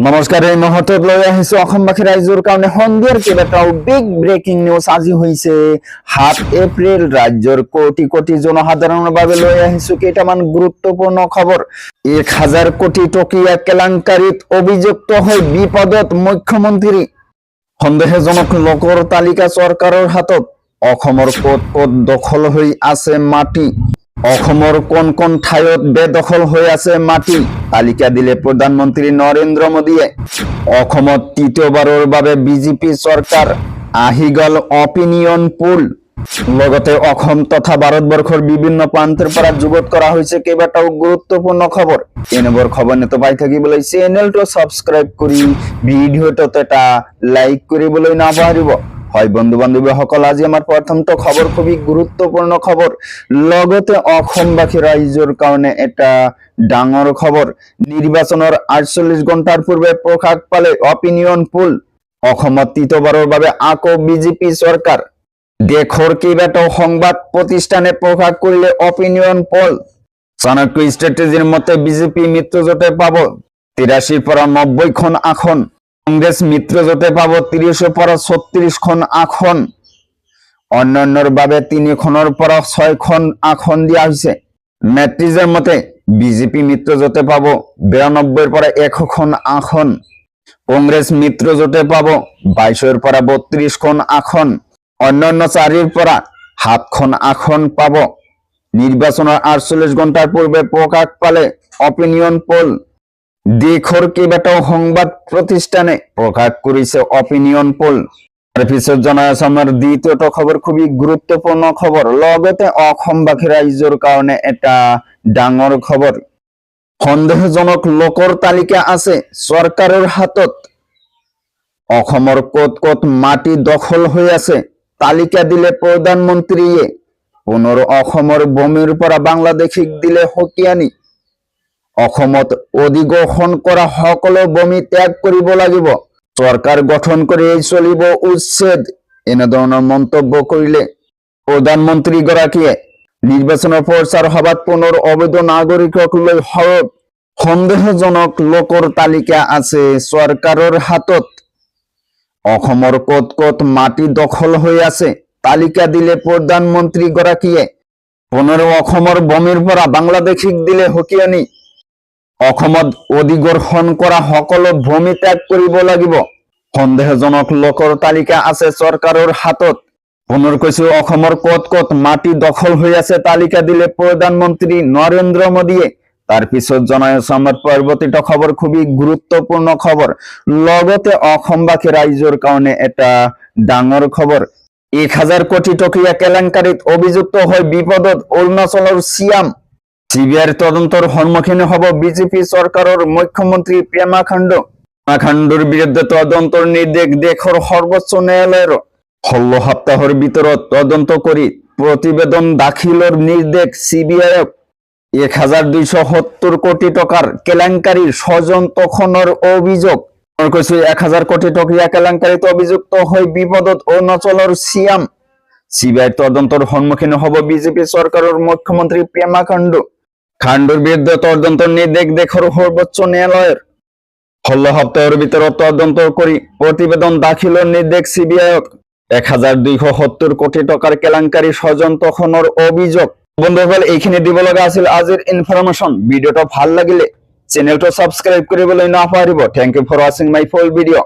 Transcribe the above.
নমস্কাৰ, এই মুহূৰ্তত লৈ আহিছো অসমবাসী ৰাইজৰ কাৰণে সন্ধিয়াৰ কেইবাটাও বিগ ব্ৰেকিং নিউজ আজি হৈছে ৭ এপ্ৰিল। ৰাজ্যৰ কোটি কোটি জনসাধাৰণৰ বাবে লৈ আহিছো কেইটামান গুৰুত্বপূৰ্ণ খবৰ। ১,০০০ কোটি টকীয়া কেলেংকাৰীত অভিযুক্ত হৈ বিপদত মুখ্যমন্ত্ৰী। সন্দেহজনক লোকৰ তালিকা চৰকাৰৰ হাতত। অসমৰ ক'ত ক'ত দখল হৈ আছে মাটি, অসমৰ কোন কোন ঠাইত বেদখল হৈ আছে মাটি তালিকা দিলে প্ৰধানমন্ত্ৰী নৰেন্দ্ৰ মোদীয়ে। অসমত তৃতীয়বাৰৰ বাবে বিজেপি চৰকাৰ, আহি গ'ল অপিনিয়ন পোল। লগতে অসম তথা ভাৰতবৰ্ষৰ বিভিন্ন প্ৰান্তৰ পৰা যুগুত কৰা হৈছে কেইবাটাও গুৰুত্বপূৰ্ণ খবৰ। এনেবোৰ খবৰ নেতো পাই থাকিবলৈ চেনেলটো সাবস্ক্ৰাইব কৰি ভিডিঅ'টোত এটা লাইক কৰিবলৈ নাপাহৰিব। হয় বন্ধু বান্ধৱীসকল, আজি আমাৰ প্ৰথমটো খবৰ খুবই গুৰুত্বপূৰ্ণ খবৰ। লগতে অসমবাসী ৰাইজৰ কাৰণে এটা ডাঙৰ খবৰ। নিৰ্বাচনৰ ৪৮ ঘণ্টাৰ পূৰ্বে প্ৰকাশ পালে অপিনিয়ন পোল। অসমত তৃতীয়বাৰৰ বাবে আকৌ বিজেপি চৰকাৰ। দেশৰ কেইবাটাও সংবাদ প্ৰতিষ্ঠানে প্ৰকাশ কৰিলে অপিনিয়ন পোল। চাণক্য ষ্ট্ৰেটেজিৰ মতে বিজেপি মিত্ৰজোঁটে পাব ৮৩ পৰা ৯০খন আসন, কংগ্ৰেছ মিত্ৰজোঁটে পাব ৩০ পৰা ৩৬খন আসন, অন্যান্যৰ বাবে ৩খনৰ পৰা ৬খন আসন দিয়া হৈছে। মেট্ৰিজৰ মতে বিজেপি মিত্ৰজোঁটে পাব ৯২ পৰা ১০০খন আসন, কংগ্ৰেছ মিত্ৰজোঁটে পাব ২২ পৰা ৩২খন আসন, অন্যান্য ৪ৰ পৰা ৭খন আসন পাব। নিৰ্বাচনৰ ৪৮ ঘণ্টাৰ পূৰ্বে প্ৰকাশ পালে অপিনিয়ন পোল। দেশৰ কেইবাটাও সংবাদ প্ৰতিষ্ঠানে প্ৰকাশ কৰিছে অপিনিয়ন পোল। তাৰপিছত জনাই আছো আমাৰ দ্বিতীয়টো খবৰ, খুবই গুৰুত্বপূৰ্ণ খবৰ। লগতে অসমবাসী ৰাইজৰ কাৰণে এটা ডাঙৰ খবৰ। সন্দেহজনক লোকৰ তালিকা আছে চৰকাৰৰ হাতত। অসমৰ ক'ত ক'ত মাটি দখল হৈ আছে তালিকা দিলে প্ৰধানমন্ত্ৰীয়ে। পুনৰ অসমৰ ভূমিৰ পৰা বাংলাদেশীক দিলে সকিয়ানি। অসমত অধিগ্ৰহণ কৰা সকলো ভূমি ত্যাগ কৰিব লাগিব, চৰকাৰ গঠন কৰি চলিব উচ্ছেদ, এনেধৰণৰ মন্তব্য কৰিলে প্ৰধানমন্ত্ৰীগৰাকীয়ে। নিৰ্বাচনৰ প্ৰচাৰ সভাত পুনৰ অবৈধ নাগৰিকক লৈ সৰব। সন্দেহজনক লোকৰ তালিকা আছে চৰকাৰৰ হাতত। অসমৰ ক'ত ক'ত মাটি দখল হৈ আছে তালিকা দিলে প্ৰধানমন্ত্ৰীগৰাকীয়ে। পুনৰ অসমৰ ভূমিৰ পৰা বাংলাদেশীক দিলে সকিয়ানি। অসমত অধিগ্ৰহণ কৰা সকলো ভূমি ত্যাগ কৰিব লাগিব, সন্দেহজনক লোকৰ তালিকা আছে চৰকাৰৰ হাতত। পুনৰ কৈছো, অসমৰ ক'ত ক'ত মাটি দখল হৈ আছে তালিকা দিলে প্ৰধানমন্ত্ৰী নৰেন্দ্ৰ মোদীয়ে। তাৰ পিছত জনাই আছো আমাৰ পৰৱৰ্তীটো খবৰ, খুবই গুৰুত্বপূৰ্ণ খবৰ। লগতে অসমবাসী ৰাইজৰ কাৰণে এটা ডাঙৰ খবৰ। ১,০০০ কোটি টকীয়া কেলেংকাৰীত অভিযুক্ত হৈ বিপদত অৰুণাচলৰ চিএম। চিবিআইৰ তদন্তৰ সন্মুখীন হ'ব বিজেপি চৰকাৰৰ মুখ্যমন্ত্ৰী পেমা খাণ্ডু। পেমা খাণ্ডুৰ বিৰুদ্ধে তদন্তৰ নিৰ্দেশ দেশৰ সৰ্বোচ্চ ন্যায়ালয়ৰ। ১৬ সপ্তাহৰ ভিতৰত তদন্ত কৰি প্ৰতিবেদন দাখিলৰ নিৰ্দেশ চিবিআইক। ১,২৭০ কোটি টকাৰ কেলেংকাৰীৰ স্বজন তোষণৰ অভিযোগ। ১,০০০ কোটি টকীয়া কেলেংকাৰীত অভিযুক্ত হৈ বিপদত অৰুণাচলৰ চিএম। চিবিআইৰ তদন্তৰ সন্মুখীন হ'ব বিজেপি চৰকাৰৰ মুখ্যমন্ত্ৰী পেমা খাণ্ডু। খাণ্ডুৰ বিৰুদ্ধে তদন্তৰ নিৰ্দেশ দেশৰ সৰ্বোচ্চ ন্যায়ালয়ৰ। ১৬ সপ্তাহৰ ভিতৰত তদন্ত কৰি প্ৰতিবেদন দাখিলৰ নিৰ্দেশ চিবিআইক। ১,২৭০ কোটি টকাৰ কেলেংকাৰী স্বজন তোষণৰ অভিযোগ। বন্ধুসকল, এইখিনি দিব লগা আছিল আজিৰ ইনফৰমেশ্যন। ভিডিঅ'টো ভাল লাগিলে চেনেলটো সাবস্ক্ৰাইব কৰিবলৈ নাপাহৰিব। Thank you for watching my full ভিডিঅ'।